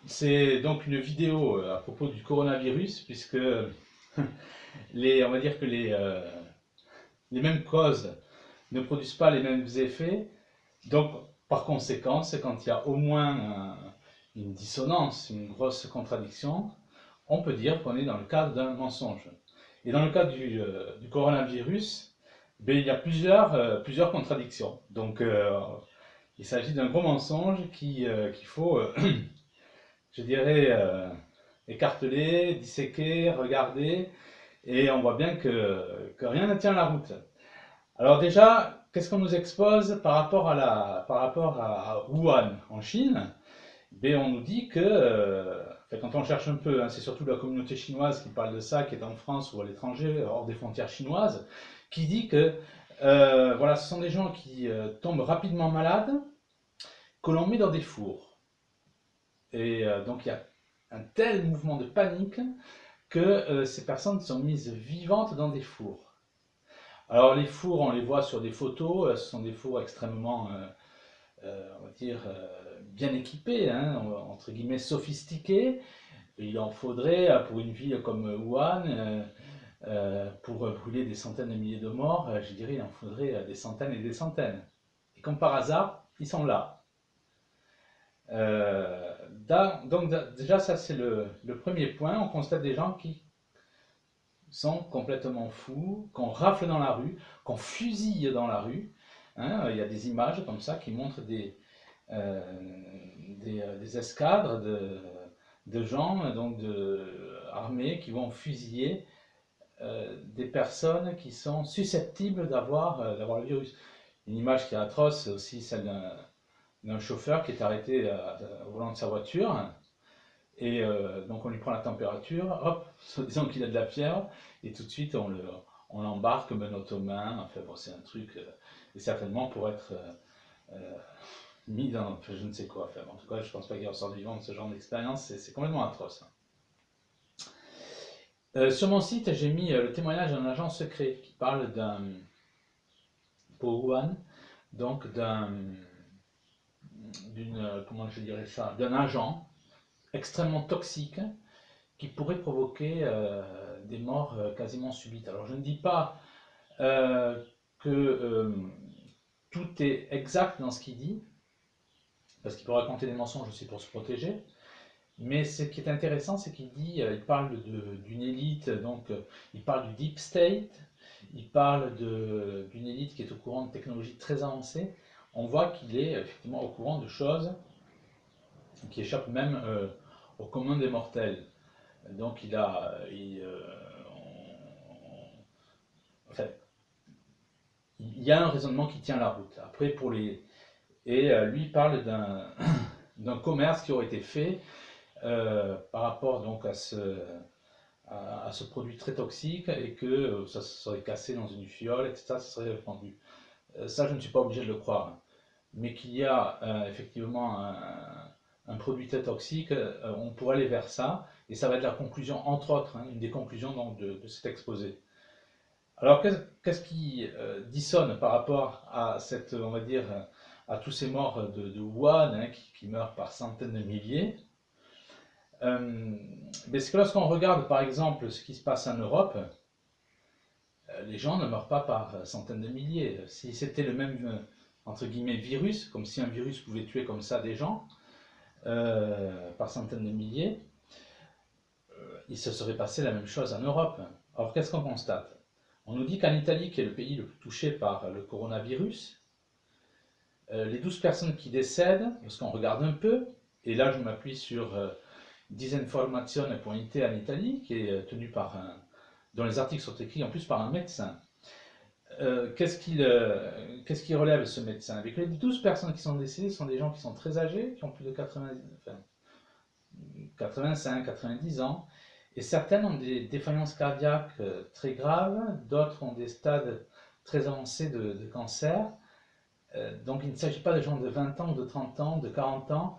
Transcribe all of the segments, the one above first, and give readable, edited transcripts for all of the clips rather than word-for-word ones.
C'est donc une vidéo à propos du coronavirus, puisque on va dire que les mêmes causes ne produisent pas les mêmes effets. Donc, par conséquent, c'est quand il y a au moins une dissonance, une grosse contradiction, on peut dire qu'on est dans le cadre d'un mensonge. Et dans le cas du coronavirus, ben, il y a plusieurs contradictions. Donc, il s'agit d'un gros mensonge qu'il faut je dirais, écartelé, disséqué, regardé, et on voit bien que rien ne tient la route. Alors déjà, qu'est-ce qu'on nous expose par rapport à Wuhan, en Chine? Ben, on nous dit que, enfin, quand on cherche un peu, hein, c'est surtout la communauté chinoise qui parle de ça, qui est en France ou à l'étranger, hors des frontières chinoises, qui dit que voilà, ce sont des gens qui tombent rapidement malades, que l'on met dans des fours. Et donc il y a un tel mouvement de panique que ces personnes sont mises vivantes dans des fours. Alors les fours, on les voit sur des photos, ce sont des fours extrêmement, on va dire, bien équipés, hein, entre guillemets sophistiqués. Et il en faudrait, pour une ville comme Wuhan, pour brûler des centaines de milliers de morts, je dirais il en faudrait des centaines et des centaines. Et comme par hasard, ils sont là. Donc déjà, ça c'est le premier point. On constate des gens qui sont complètement fous, qu'on rafle dans la rue, qu'on fusille dans la rue. Hein. Il y a des images comme ça qui montrent euh, des escadres de gens donc armés qui vont fusiller des personnes qui sont susceptibles d'avoir le virus. Une image qui est atroce, c'est aussi celle d'un chauffeur qui est arrêté au volant de sa voiture. Et donc on lui prend la température, hop, disant qu'il a de la fièvre, et tout de suite on l'embarque menottes aux mains. Enfin bon, c'est un truc, et certainement pour être mis dans, enfin, je ne sais quoi. Enfin, en tout cas, je pense pas qu'il ressort vivant de ce genre d'expérience, c'est complètement atroce. Sur mon site, j'ai mis le témoignage d'un agent secret qui parle pour Wuhan, donc comment je dirais ça, d'un agent extrêmement toxique qui pourrait provoquer des morts quasiment subites. Alors je ne dis pas que tout est exact dans ce qu'il dit, parce qu'il peut raconter des mensonges aussi pour se protéger, mais ce qui est intéressant, c'est qu'il dit, il parle d'une élite, donc il parle du deep state, il parle d'une élite qui est au courant de technologies très avancées. On voit qu'il est effectivement au courant de choses qui échappent même au commun des mortels. Donc enfin, il y a un raisonnement qui tient la route. Après, lui parle d'un commerce qui aurait été fait par rapport donc à ce produit très toxique et que ça serait cassé dans une fiole, etc. Ça serait répandu. Ça, je ne suis pas obligé de le croire. Mais qu'il y a effectivement un produit très toxique, on pourrait aller vers ça, et ça va être la conclusion, entre autres, hein, une des conclusions donc, de cet exposé. Alors, qu'est-ce qui dissonne par rapport à on va dire, à tous ces morts de Wuhan, hein, qui meurent par centaines de milliers? Mais c'est que lorsqu'on regarde, par exemple, ce qui se passe en Europe, les gens ne meurent pas par centaines de milliers. Si c'était le même, entre guillemets, virus, comme si un virus pouvait tuer comme ça des gens, par centaines de milliers, il se serait passé la même chose en Europe. Alors, qu'est-ce qu'on constate? On nous dit qu'en Italie, qui est le pays le plus touché par le coronavirus, les 12 personnes qui décèdent, lorsqu'on regarde un peu, et là je m'appuie sur disinformazione.it en Italie, qui est tenu dont les articles sont écrits en plus par un médecin. Qu'est-ce qu'il relève ce médecin? Avec les 12 personnes qui sont décédées, ce sont des gens qui sont très âgés, qui ont plus de 80, enfin, 85, 90 ans, et certaines ont des défaillances cardiaques très graves, d'autres ont des stades très avancés de cancer. Donc il ne s'agit pas de gens de 20 ans, de 30 ans, de 40 ans,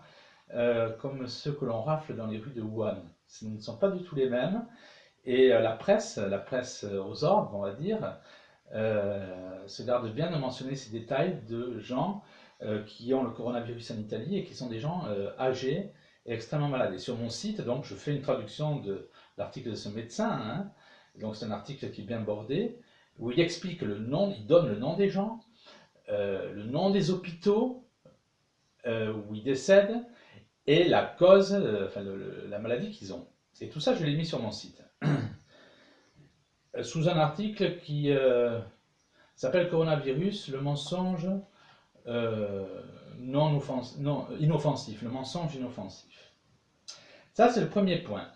comme ceux que l'on rafle dans les rues de Wuhan. Ce ne sont pas du tout les mêmes. Et la presse aux ordres, on va dire, se garde bien de mentionner ces détails de gens qui ont le coronavirus en Italie et qui sont des gens âgés est extrêmement malade. Et sur mon site, donc, je fais une traduction de l'article de ce médecin, hein. Donc c'est un article qui est bien bordé, où il explique le nom, il donne le nom des gens, le nom des hôpitaux où ils décèdent, et la cause, enfin la maladie qu'ils ont. Et tout ça, je l'ai mis sur mon site. Sous un article qui s'appelle Coronavirus, le mensonge inoffensif, le mensonge inoffensif. Ça, c'est le premier point.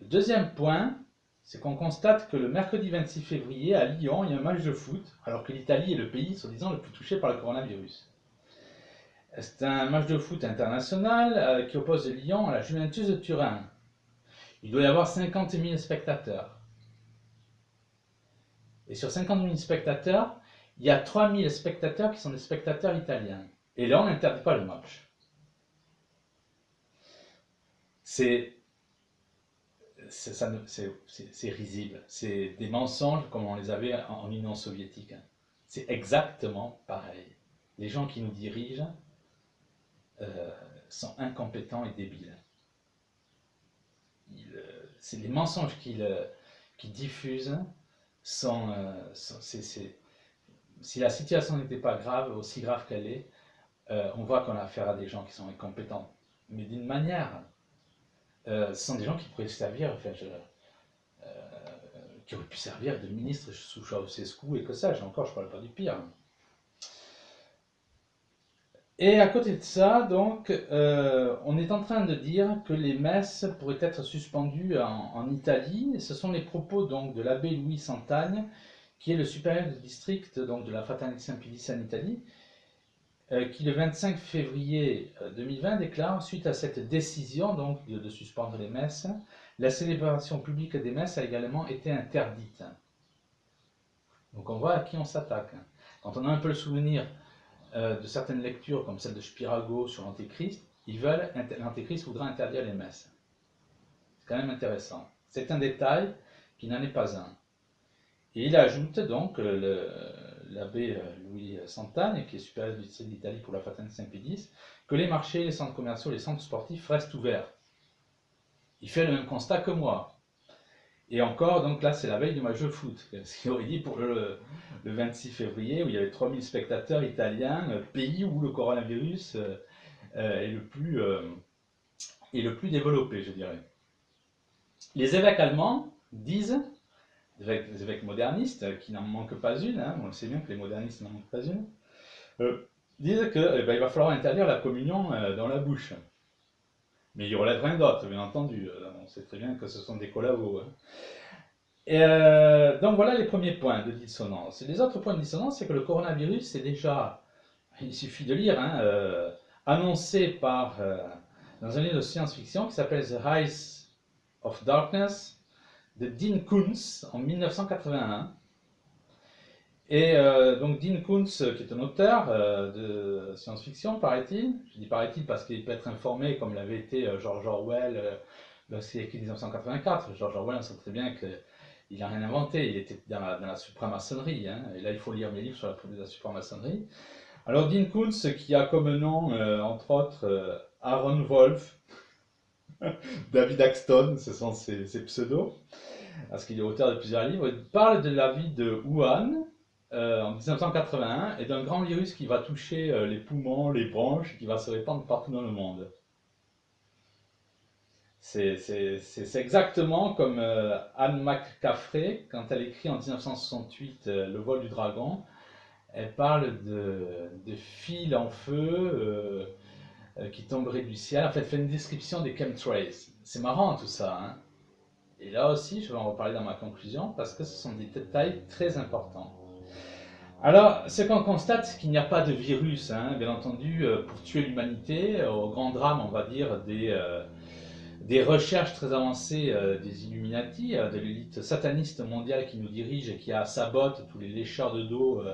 Le deuxième point, c'est qu'on constate que le mercredi 26 février, à Lyon, il y a un match de foot, alors que l'Italie est le pays, soi-disant, le plus touché par le coronavirus. C'est un match de foot international qui oppose Lyon à la Juventus de Turin. Il doit y avoir 50 000 spectateurs. Et sur 50 000 spectateurs, il y a 3 000 spectateurs qui sont des spectateurs italiens. Et là, on n'interdit pas le match. C'est risible. C'est des mensonges comme on les avait en Union soviétique. C'est exactement pareil. Les gens qui nous dirigent sont incompétents et débiles. C'est les mensonges qu'ils diffusent sont, si la situation n'était pas grave, aussi grave qu'elle est, on voit qu'on a affaire à des gens qui sont incompétents. Mais d'une manière, ce sont des gens qui pourraient servir, enfin, qui auraient pu servir de ministre sous Ceausescu et que sais-je, encore je ne parle pas du pire. Et à côté de ça, donc, on est en train de dire que les messes pourraient être suspendues en Italie. Ce sont les propos donc de l'abbé Louis Santagne, qui est le supérieur du district donc, de la Fraternité Saint-Pilice en Italie, qui le 25 février 2020 déclare, suite à cette décision donc, de suspendre les messes, la célébration publique des messes a également été interdite. Donc on voit à qui on s'attaque. Quand on a un peu le souvenir de certaines lectures, comme celle de Spirago sur l'Antéchrist, l'Antéchrist voudra interdire les messes. C'est quand même intéressant. C'est un détail qui n'en est pas un. Et il ajoute donc, l'abbé Louis Santagne, qui est supérieur du district d'Italie pour la Fraternité Saint-Pédis, que les marchés, les centres commerciaux, les centres sportifs restent ouverts. Il fait le même constat que moi. Et encore, donc là, c'est la veille du match de foot. Ce qu'il aurait dit pour le 26 février, où il y avait 3000 spectateurs italiens, pays où le coronavirus est le plus développé, je dirais. Les évêques allemands disent, les évêques modernistes, qui n'en manquent pas une, hein, on le sait bien que les modernistes n'en manquent pas une, disent qu'il va falloir interdire la communion dans la bouche. Mais il y relève rien d'autre, bien entendu. On sait très bien que ce sont des collabos. Hein. Et donc voilà les premiers points de dissonance. Et les autres points de dissonance, c'est que le coronavirus, c'est déjà, il suffit de lire, hein, annoncé dans un livre de science-fiction qui s'appelle The Rise of Darkness de Dean Koontz en 1981. Et donc Dean Koontz, qui est un auteur de science-fiction, paraît-il, je dis paraît-il parce qu'il peut être informé comme l'avait été George Orwell lorsqu'il a écrit 1984. George Orwell, on sait très bien qu'il n'a rien inventé, il était dans la supramaçonnerie, hein, et là il faut lire mes livres sur la supramaçonnerie. Alors Dean Koontz, qui a comme nom, entre autres, Aaron Wolf, David Axton, ce sont ses pseudos, parce qu'il est auteur de plusieurs livres, il parle de la vie de Wuhan, en 1981, et d'un grand virus qui va toucher les poumons, les bronches, et qui va se répandre partout dans le monde. C'est exactement comme Anne McCaffrey, quand elle écrit en 1968 Le vol du dragon, elle parle de fils en feu qui tomberaient du ciel. En fait, elle fait une description des chemtrails. C'est marrant tout ça. Hein. Et là aussi, je vais en reparler dans ma conclusion, parce que ce sont des détails très importants. Alors, ce qu'on constate, c'est qu'il n'y a pas de virus, hein, bien entendu, pour tuer l'humanité, au grand drame, on va dire, des recherches très avancées des Illuminati, de l'élite sataniste mondiale qui nous dirige et qui a à sa botte tous les lécheurs de dos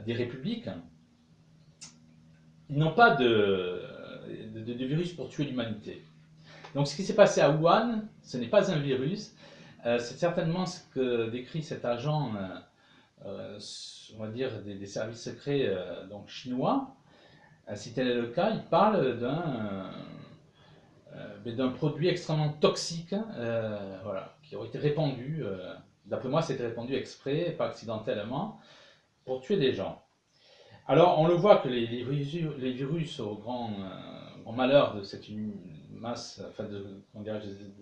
des républiques. Ils n'ont pas de virus pour tuer l'humanité. Donc ce qui s'est passé à Wuhan, ce n'est pas un virus, c'est certainement ce que décrit cet agent, on va dire, des services secrets donc chinois, Si tel est le cas, il parle d'un produit extrêmement toxique, voilà, qui aurait été répandu, d'après moi c'était répandu exprès, pas accidentellement, pour tuer des gens. Alors on le voit que les virus au grand malheur de cette masse, enfin de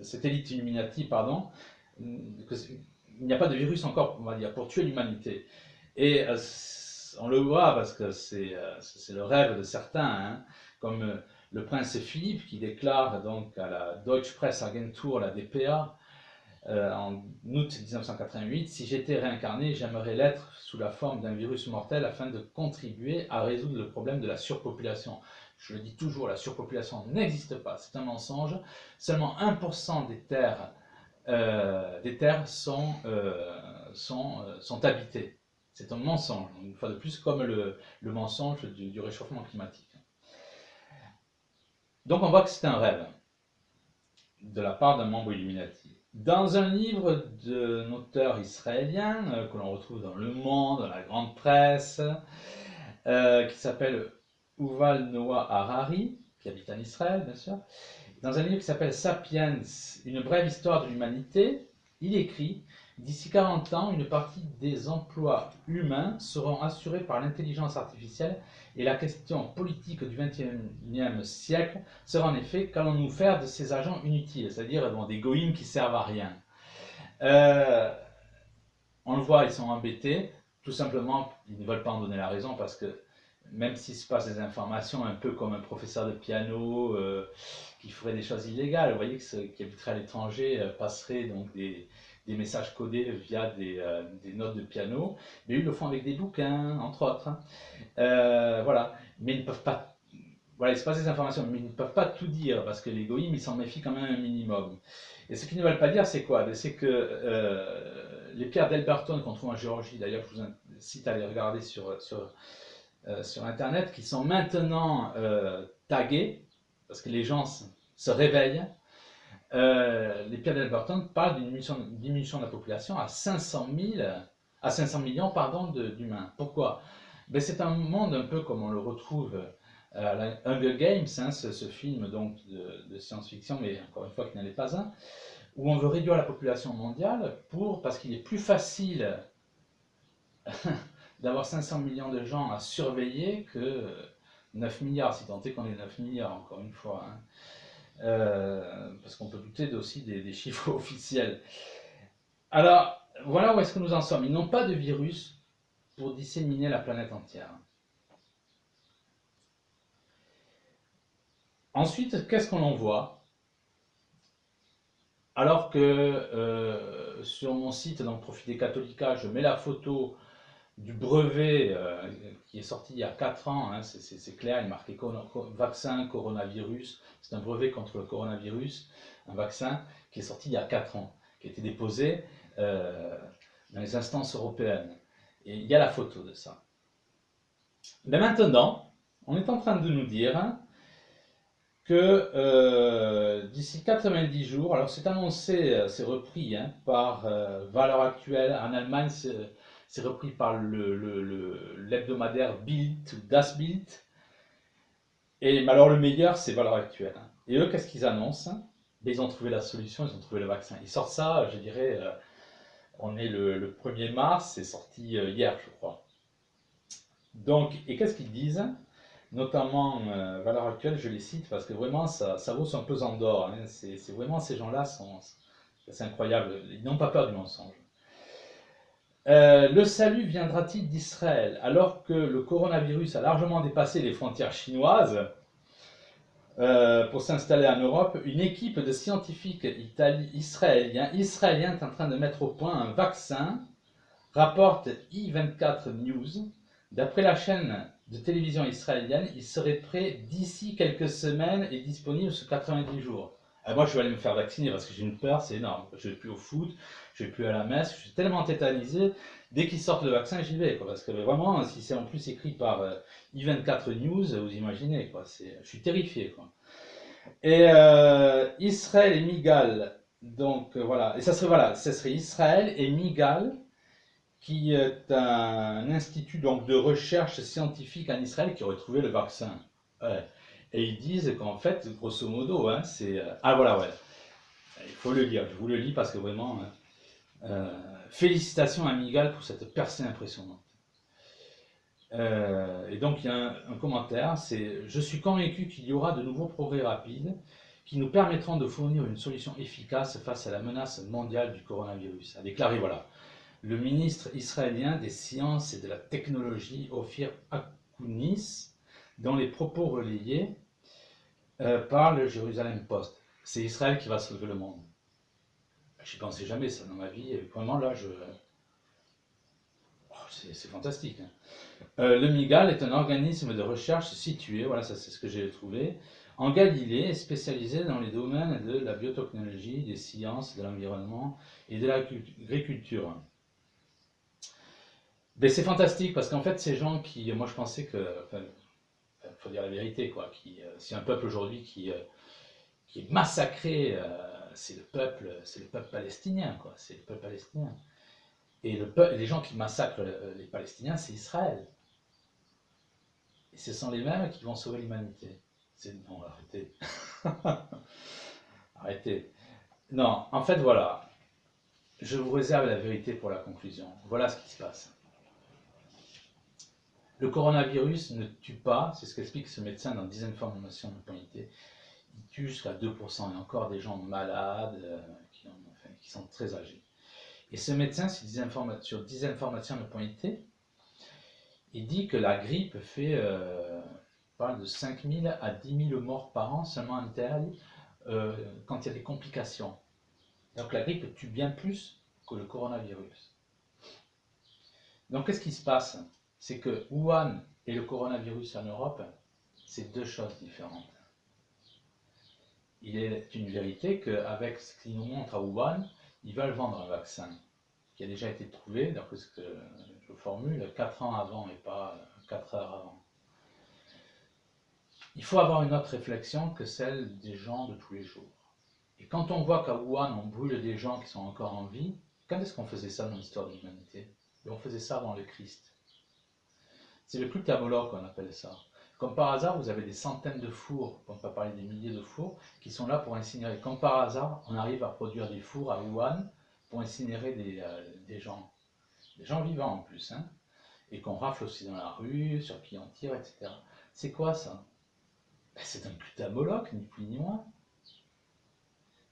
cette élite Illuminati, pardon, il n'y a pas de virus encore, on va dire, pour tuer l'humanité. Et on le voit parce que c'est le rêve de certains, hein, comme le prince Philippe qui déclare donc à la Deutsche Presseagentur, la DPA, en août 1988, si j'étais réincarné, j'aimerais l'être sous la forme d'un virus mortel afin de contribuer à résoudre le problème de la surpopulation. Je le dis toujours, la surpopulation n'existe pas, c'est un mensonge. Seulement 1% des terres sont habitées. C'est un mensonge, une fois de plus, comme le mensonge du réchauffement climatique. Donc on voit que c'est un rêve de la part d'un membre Illuminati. Dans un livre d'un auteur israélien que l'on retrouve dans Le Monde, dans la grande presse, qui s'appelle Yuval Noah Harari, qui habite en Israël bien sûr, dans un livre qui s'appelle Sapiens, une brève histoire de l'humanité, il écrit: d'ici 40 ans, une partie des emplois humains seront assurés par l'intelligence artificielle et la question politique du XXIe siècle sera en effet qu'allons-nous faire de ces agents inutiles, c'est-à-dire des goïms qui servent à rien. On le voit, ils sont embêtés, tout simplement, ils ne veulent pas en donner la raison parce que même s'il se passe des informations un peu comme un professeur de piano qui ferait des choses illégales, vous voyez, qui habiterait à l'étranger passerait donc des messages codés via des notes de piano, mais ils le font avec des bouquins, entre autres. Voilà, mais ils ne peuvent pas. Voilà, il se passe des informations, mais ils ne peuvent pas tout dire parce que les goïms, ils s'en méfient quand même un minimum. Et ce qu'ils ne veulent pas dire, c'est quoi? C'est que les pierres d'Elberton qu'on trouve en Géorgie, d'ailleurs, je vous incite à les regarder sur Internet, qui sont maintenant taguées, parce que les gens se réveillent. Les pierres d'Elberton parlent d'une diminution de la population à 500 millions d'humains. Pourquoi? Ben, c'est un monde un peu comme on le retrouve à Hunger Games, hein, ce film donc de science-fiction, mais encore une fois qui n'en est pas un, où on veut réduire la population mondiale parce qu'il est plus facile d'avoir 500 millions de gens à surveiller que 9 milliards, si tant est qu'on est 9 milliards, encore une fois. Hein. Parce qu'on peut douter aussi des chiffres officiels. Alors, voilà où est-ce que nous en sommes. Ils n'ont pas de virus pour disséminer la planète entière. Ensuite, qu'est-ce qu'on en voit? Alors que sur mon site, donc Profiter Catholica, je mets la photo du brevet qui est sorti il y a 4 ans, hein, c'est clair, il est marqué vaccin coronavirus, c'est un brevet contre le coronavirus, un vaccin qui est sorti il y a 4 ans, qui a été déposé dans les instances européennes. Et il y a la photo de ça. Mais maintenant, on est en train de nous dire que d'ici 90 jours, alors c'est annoncé, c'est repris hein, par Valeurs Actuelles en Allemagne, c'est repris par l'hebdomadaire Bild ou Das Bild. Et alors le meilleur, c'est Valeurs Actuelles. Et eux, qu'est-ce qu'ils annoncent? Ben, ils ont trouvé la solution, ils ont trouvé le vaccin. Ils sortent ça, je dirais, on est le 1er mars, c'est sorti hier, je crois. Donc, et qu'est-ce qu'ils disent? Notamment Valeurs Actuelles, je les cite parce que vraiment ça vaut son pesant d'or. Hein. C'est vraiment ces gens-là, c'est incroyable, ils n'ont pas peur du mensonge. Le salut viendra-t-il d'Israël? Alors que le coronavirus a largement dépassé les frontières chinoises pour s'installer en Europe, une équipe de scientifiques israéliens est en train de mettre au point un vaccin, rapporte i24 News. D'après la chaîne de télévision israélienne, il serait prêt d'ici quelques semaines et disponible sous 90 jours. Moi, je vais aller me faire vacciner parce que j'ai une peur, c'est énorme. Je ne vais plus au foot, je ne vais plus à la messe, je suis tellement tétanisé. Dès qu'ils sortent le vaccin, j'y vais. Quoi, parce que vraiment, si c'est en plus écrit par i24 News, vous imaginez, quoi, je suis terrifié. Quoi. Et Israël et Migal, donc voilà, et ça serait Israël et Migal, qui est un institut donc, de recherche scientifique en Israël qui aurait trouvé le vaccin. Ouais. Et ils disent qu'en fait, grosso modo, hein, c'est... ah voilà, ouais. Il faut le lire, je vous le lis parce que vraiment... félicitations à Migal pour cette percée impressionnante. Et donc il y a un commentaire, c'est: je suis convaincu qu'il y aura de nouveaux progrès rapides qui nous permettront de fournir une solution efficace face à la menace mondiale du coronavirus, a déclaré voilà, le ministre israélien des Sciences et de la Technologie, Ophir Akunnis, dans les propos relayés par le Jerusalem Post. C'est Israël qui va sauver le monde. Je n'y pensais jamais ça dans ma vie, et vraiment là, c'est fantastique. Hein. Le MIGAL est un organisme de recherche situé, voilà, ça c'est ce que j'ai trouvé, en Galilée, spécialisé dans les domaines de la biotechnologie, des sciences, de l'environnement et de l'agriculture. Mais c'est fantastique parce qu'en fait, ces gens qui, moi je pensais que, enfin, faut dire la vérité, quoi, si un peuple aujourd'hui qui est massacré, c'est le peuple palestinien, quoi, c'est le peuple palestinien. Et les gens qui massacrent les Palestiniens, c'est Israël. Et ce sont les mêmes qui vont sauver l'humanité. Non, arrêtez. Arrêtez. Non, en fait, voilà. Je vous réserve la vérité pour la conclusion. Voilà ce qui se passe. Le coronavirus ne tue pas, c'est ce qu'explique ce médecin dans Disinformation de l'humanité. Il tue jusqu'à 2%. Il y a encore des gens malades qui sont très âgés. Et ce médecin, sur Disinformation de l'humanité, il dit que la grippe parle de 5 000 à 10 000 morts par an seulement en Italie quand il y a des complications. Donc la grippe tue bien plus que le coronavirus. Donc qu'est-ce qui se passe? C'est que Wuhan et le coronavirus en Europe, c'est deux choses différentes. Il est une vérité qu'avec ce qu'ils nous montrent à Wuhan, ils veulent vendre un vaccin qui a déjà été trouvé, d'après ce que je formule, 4 ans avant et pas 4 heures avant. Il faut avoir une autre réflexion que celle des gens de tous les jours. Et quand on voit qu'à Wuhan, on brûle des gens qui sont encore en vie, quand est-ce qu'on faisait ça dans l'histoire de l'humanité? Et on faisait ça avant le Christ. C'est le culte à Moloch qu'on appelle ça. Comme par hasard, vous avez des centaines de fours, pour ne pas parler des milliers de fours, qui sont là pour incinérer. Comme par hasard, on arrive à produire des fours à Wuhan pour incinérer des gens vivants en plus, hein, et qu'on rafle aussi dans la rue, sur qui on tire, etc. C'est quoi ça? C'est un culte à Moloch, ni plus ni moins.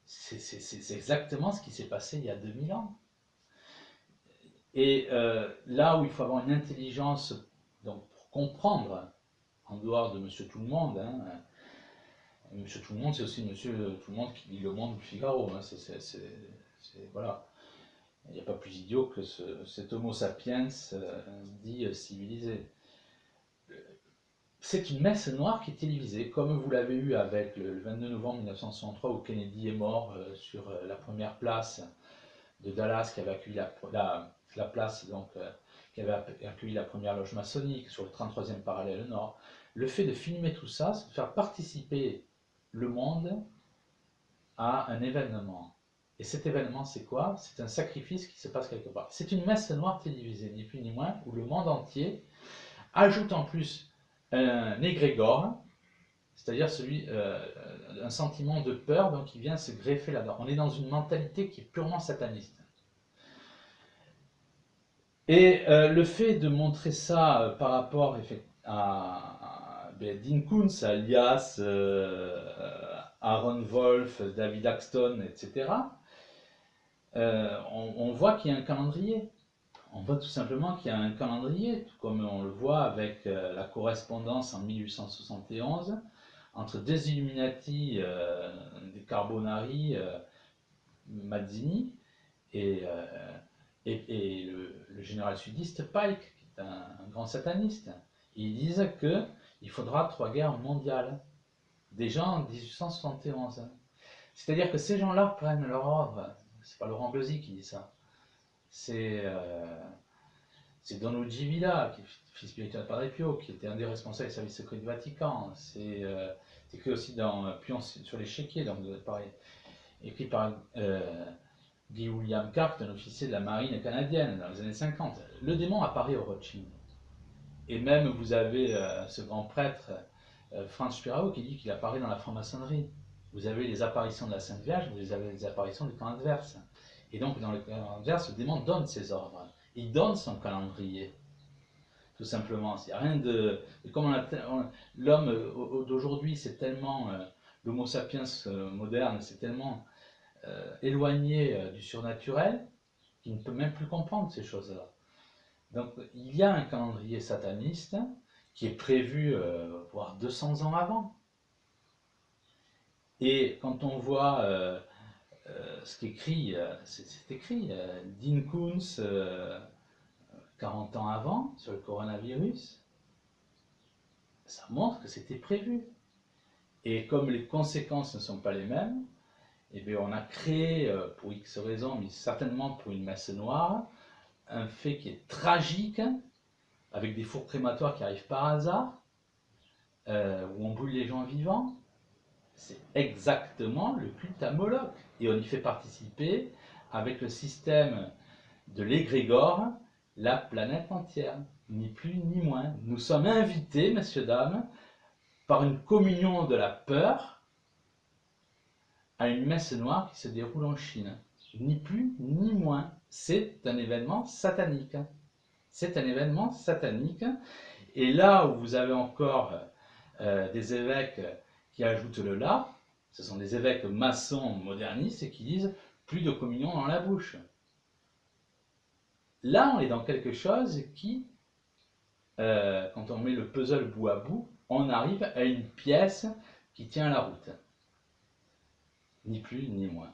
C'est exactement ce qui s'est passé il y a 2000 ans. Et là où il faut avoir une intelligence donc, pour comprendre, en dehors de Monsieur Tout-le-Monde, hein, Monsieur Tout-le-Monde, c'est aussi Monsieur Tout-le-Monde qui lit Le Monde ou Le Figaro. Hein, voilà. Il n'y a pas plus idiot que cet Homo sapiens dit civilisé. C'est une messe noire qui est télévisée, comme vous l'avez eu avec le 22 novembre 1963 où Kennedy est mort sur la première place de Dallas qui avait accueilli la place donc, qui avait accueilli la première loge maçonnique sur le 33e parallèle nord. Le fait de filmer tout ça, c'est de faire participer le monde à un événement. Et cet événement, c'est quoi? C'est un sacrifice qui se passe quelque part. C'est une messe noire télévisée, ni plus ni moins, où le monde entier ajoute en plus un égrégore, c'est-à-dire un sentiment de peur, donc qui vient se greffer là-dedans. On est dans une mentalité qui est purement sataniste. Et le fait de montrer ça par rapport à Dean Koontz, alias Aaron Wolf, David Axton, etc., on voit qu'il y a un calendrier. On voit tout simplement qu'il y a un calendrier, tout comme on le voit avec la correspondance en 1871 entre des Illuminati, des Carbonari, Mazzini et le général sudiste Pike, qui est un grand sataniste. Ils disent qu'il faudra 3 guerres mondiales, déjà en 1871. C'est-à-dire que ces gens-là prennent leur ordre. C'est pas Laurent Beuzy qui dit ça. C'est Don Luigi Villa, qui est fils spirituel de Padre Pio, qui était un des responsables des services secrets du Vatican. C'est écrit aussi dans Pion sur l'échiquier, donc pareil, écrit par Guy William Carp, un officier de la marine canadienne dans les années 50. Le démon apparaît au Rothschild. Et même vous avez ce grand prêtre Franz Spirao qui dit qu'il apparaît dans la franc-maçonnerie. Vous avez les apparitions de la Sainte Vierge, vous avez les apparitions du camp adverse. Et donc, dans le camp adverse, le démon donne ses ordres. Il donne son calendrier. Tout simplement. Il n'y a rien de. Comme l'homme d'aujourd'hui, c'est tellement. L'homo sapiens moderne, c'est tellement éloigné du surnaturel qu'il ne peut même plus comprendre ces choses-là. Donc, il y a un calendrier sataniste qui est prévu, voire 200 ans avant. Et quand on voit ce qu'écrit, c'est écrit, Dean Koontz, 40 ans avant, sur le coronavirus, ça montre que c'était prévu. Et comme les conséquences ne sont pas les mêmes, eh bien on a créé, pour X raisons, mais certainement pour une messe noire, un fait qui est tragique, avec des fours crématoires qui arrivent par hasard, où on brûle les gens vivants. C'est exactement le culte à Moloch. Et on y fait participer, avec le système de l'égrégore, la planète entière. Ni plus ni moins. Nous sommes invités, messieurs, dames, par une communion de la peur, à une messe noire qui se déroule en Chine. Ni plus ni moins. C'est un événement satanique. C'est un événement satanique. Et là où vous avez encore des évêques qui ajoutent le là, ce sont des évêques maçons modernistes et qui disent plus de communion dans la bouche. Là, on est dans quelque chose qui, quand on met le puzzle bout à bout, on arrive à une pièce qui tient la route. Ni plus ni moins.